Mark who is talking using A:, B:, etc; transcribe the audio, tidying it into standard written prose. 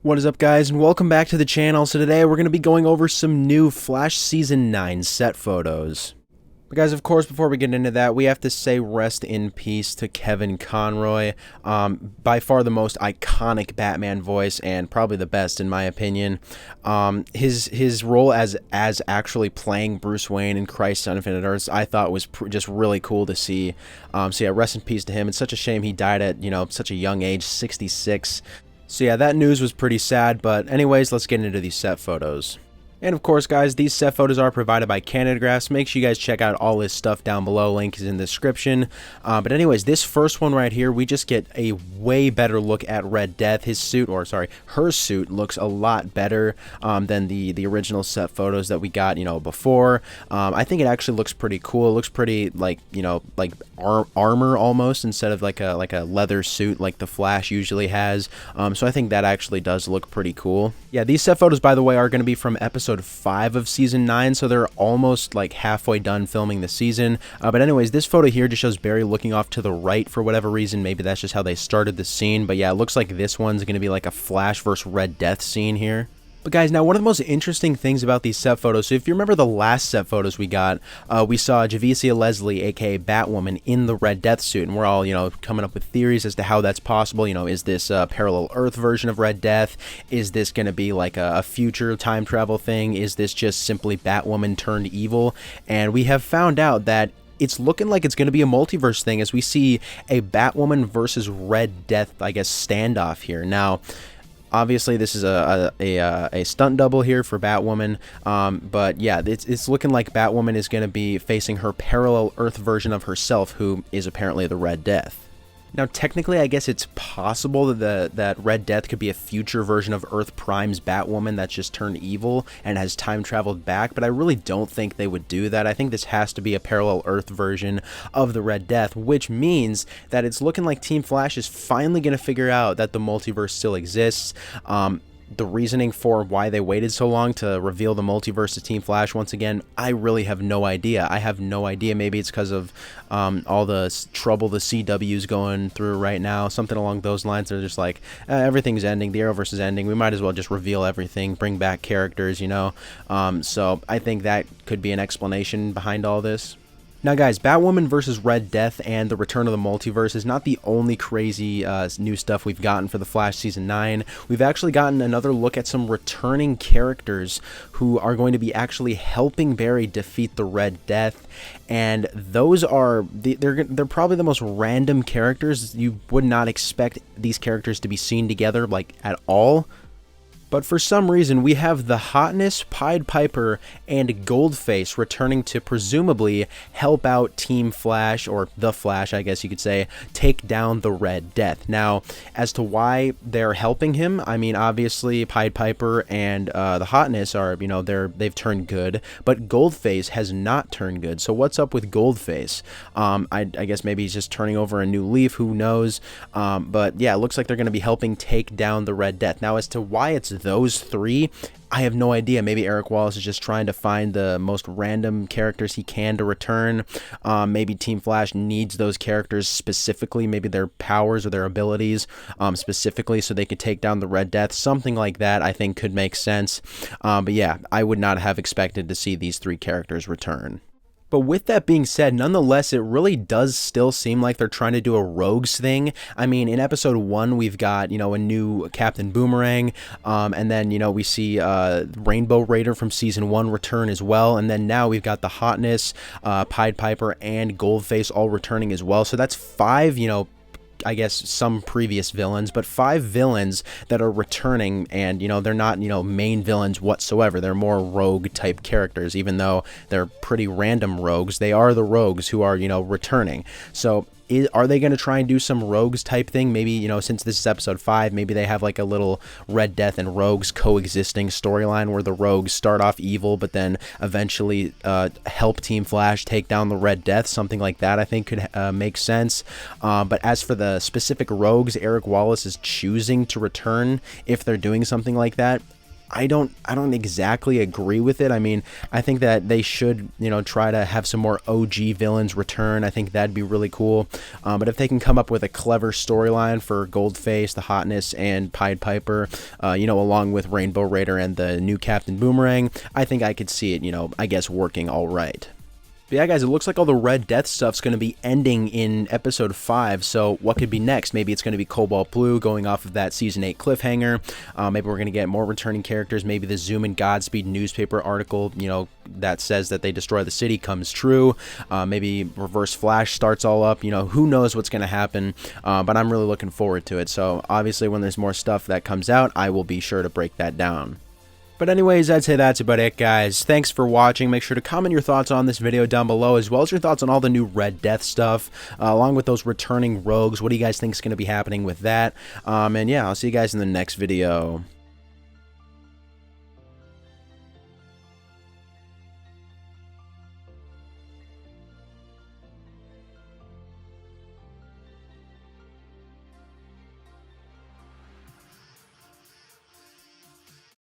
A: What is up, guys, and welcome back to the channel. So today we're going to be going over some new Flash Season 9 set photos. But guys, of course, before we get into that, we have to say rest in peace to Kevin Conroy. By far the most iconic Batman voice, and probably the best in my opinion. His role as actually playing Bruce Wayne in Crisis on Infinite Earths, I thought was just really cool to see. So yeah, rest in peace to him. It's such a shame he died at, such a young age, 66. So yeah, that news was pretty sad, but anyways, let's get into these set photos. And of course, guys, these set photos are provided by Canadagraphs. Make sure you guys check out all this stuff down below. Link is in the description. But anyways, this first one right here, we just get a way better look at Red Death. Her suit looks a lot better than the original set photos that we got, before. I think it actually looks pretty cool. It looks pretty like armor almost, instead of like a leather suit like the Flash usually has. So I think that actually does look pretty cool. Yeah, these set photos, by the way, are going to be from episode 5 of season 9, so they're almost like halfway done filming the season. But anyways, this photo here just shows Barry looking off to the right for whatever reason. Maybe that's just how they started the scene. But yeah, it looks like this one's going to be like a Flash versus Red Death scene here. But guys, now one of the most interesting things about these set photos, so if you remember the last set photos we got, we saw Javicia Leslie, aka Batwoman, in the Red Death suit, and we're all, coming up with theories as to how that's possible. Is this a parallel Earth version of Red Death? Is this going to be like a future time travel thing? Is this just simply Batwoman turned evil? And we have found out that it's looking like it's going to be a multiverse thing, as we see a Batwoman versus Red Death, I guess, standoff here. Now, obviously, this is a stunt double here for Batwoman, but yeah, it's looking like Batwoman is going to be facing her parallel Earth version of herself, who is apparently the Red Death. Now, technically, I guess it's possible that Red Death could be a future version of Earth Prime's Batwoman that's just turned evil and has time traveled back, but I really don't think they would do that. I think this has to be a parallel Earth version of the Red Death, which means that it's looking like Team Flash is finally going to figure out that the multiverse still exists. The reasoning for why they waited so long to reveal the multiverse to Team Flash once again, I really have no idea. I have no idea. Maybe it's because of all the trouble the CW's going through right now, something along those lines. They're just like, everything's ending, the Arrowverse is ending, we might as well just reveal everything, bring back characters, So I think that could be an explanation behind all this. Now guys, Batwoman versus Red Death and the return of the multiverse is not the only crazy new stuff we've gotten for the Flash Season 9. We've actually gotten another look at some returning characters who are going to be actually helping Barry defeat the Red Death, and those are, they're probably the most random characters. You would not expect these characters to be seen together, like, at all. But for some reason, we have the Hotness, Pied Piper, and Goldface returning to presumably help out Team Flash, or the Flash, I guess you could say, take down the Red Death. Now, as to why they're helping him, I mean, obviously, Pied Piper and the Hotness are, they've turned good, but Goldface has not turned good. So what's up with Goldface? I guess maybe he's just turning over a new leaf, who knows? But yeah, it looks like they're going to be helping take down the Red Death. Now, as to why it's those three, I have no idea. Maybe Eric Wallace is just trying to find the most random characters he can to return. Maybe Team Flash needs those characters specifically, maybe their powers or their abilities specifically, so they could take down the Red Death. Something like that, I think, could make sense. But yeah, I would not have expected to see these three characters return. But with that being said, nonetheless, it really does still seem like they're trying to do a rogues thing. I mean, in episode 1, we've got, a new Captain Boomerang, and then, we see Rainbow Raider from season 1 return as well, and then now we've got the Hotness, Pied Piper, and Goldface all returning as well. So that's 5, I guess some previous villains, but 5 villains that are returning, and they're not main villains whatsoever. They're more rogue type characters, even though they're pretty random rogues. They are the rogues who are returning. So are they going to try and do some rogues type thing? Maybe, since this is episode 5, maybe they have like a little Red Death and rogues coexisting storyline where the rogues start off evil, but then eventually help Team Flash take down the Red Death. Something like that, I think, could make sense. But as for the specific rogues Eric Wallace is choosing to return, if they're doing something like that, I don't exactly agree with it. I mean, I think that they should, you know, try to have some more OG villains return. I think that'd be really cool. But if they can come up with a clever storyline for Goldface, the Hotness, and Pied Piper, you know, along with Rainbow Raider and the new Captain Boomerang, I think I could see it, you know, I guess working all right. But yeah, guys, it looks like all the Red Death stuff's going to be ending in episode 5, so what could be next? Maybe it's going to be Cobalt Blue going off of that season 8 cliffhanger. Maybe we're going to get more returning characters. Maybe the Zoom and Godspeed newspaper article, you know, that says that they destroy the city comes true. Maybe Reverse Flash starts all up. You know, who knows what's going to happen, but I'm really looking forward to it. So obviously when there's more stuff that comes out, I will be sure to break that down. But anyways, I'd say that's about it, guys. Thanks for watching. Make sure to comment your thoughts on this video down below, as well as your thoughts on all the new Red Death stuff, along with those returning rogues. What do you guys think is going to be happening with that? And yeah, I'll see you guys in the next video.